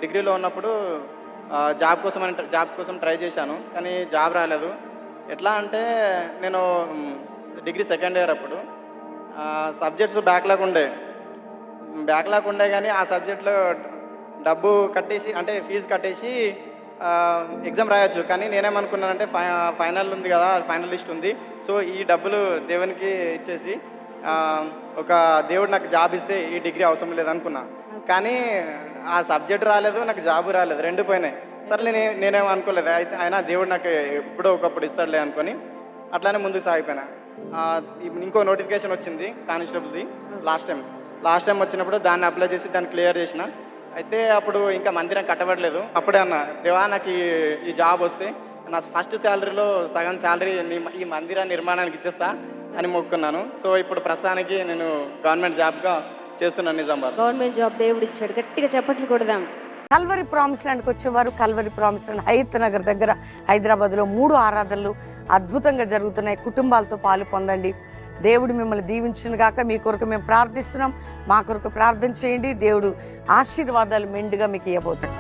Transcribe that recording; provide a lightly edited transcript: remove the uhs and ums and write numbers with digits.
డిగ్రీలో ఉన్నప్పుడు జాబ్ కోసం ట్రై చేశాను. కానీ జాబ్ రాలేదు. ఎట్లా అంటే నేను డిగ్రీ సెకండ్ ఇయర్ అప్పుడు సబ్జెక్ట్స్ బ్యాక్లాగ్ ఉండే కానీ ఆ సబ్జెక్ట్లో డబ్బు కట్టేసి అంటే ఫీజు కట్టేసి ఎగ్జామ్ రాయొచ్చు. కానీ నేనేమనుకున్నానంటే ఫైనల్ ఉంది కదా, ఫైనల్ లిస్ట్ ఉంది. సో ఈ డబ్బులు దేవునికి ఇచ్చేసి ఒక దేవుడు నాకు జాబ్ ఇస్తే ఈ డిగ్రీ అవసరం లేదనుకున్నా. కానీ ఆ సబ్జెక్ట్ రాలేదు, నాకు జాబ్ రాలేదు, రెండు పోయినాయి. సరే నేనేం అనుకోలేదు, అయితే అయినా దేవుడు నాకు ఎప్పుడో ఒకప్పుడు ఇస్తాడులే అనుకొని అట్లానే ముందుకు సాగిపోయినా. ఇంకో నోటిఫికేషన్ వచ్చింది కానిస్టేబుల్ది లాస్ట్ టైం వచ్చినప్పుడు దాన్ని అప్లై చేసి దాన్ని క్లియర్ చేసిన. అయితే అప్పుడు ఇంకా మందిరం కట్టబడలేదు. అప్పుడే అన్న, దేవా నాకు ఈ జాబ్ వస్తే నా ఫస్ట్ శాలరీలో సగం శాలరీ ఈ మందిర నిర్మాణానికి ఇచ్చేస్తా అని మొక్కున్నాను. సో ఇప్పుడు ప్రస్తుతానికి నేను గవర్నమెంట్ జాబ్గా చేస్తున్నాను నిజామాబాద్. గవర్నమెంట్ జాబ్ దేవుడు ఇచ్చాడు, గట్టిగా చెప్పట్లు కొడదాం. కల్వరి ప్రామిస్ ల్యాండ్కి వచ్చేవారు. Calvary promise land Hayath Nagar దగ్గర హైదరాబాద్లో 3 ఆరాధనలు అద్భుతంగా జరుగుతున్నాయి. కుటుంబాలతో పాలు పొందండి. దేవుడు మిమ్మల్ని దీవించును గాక. మీ కొరకు మేము ప్రార్థిస్తున్నాం. మా కొరకు ప్రార్థన చేయండి. దేవుడు ఆశీర్వాదాలు మెండుగా మీకు ఇవ్వబోతుంది.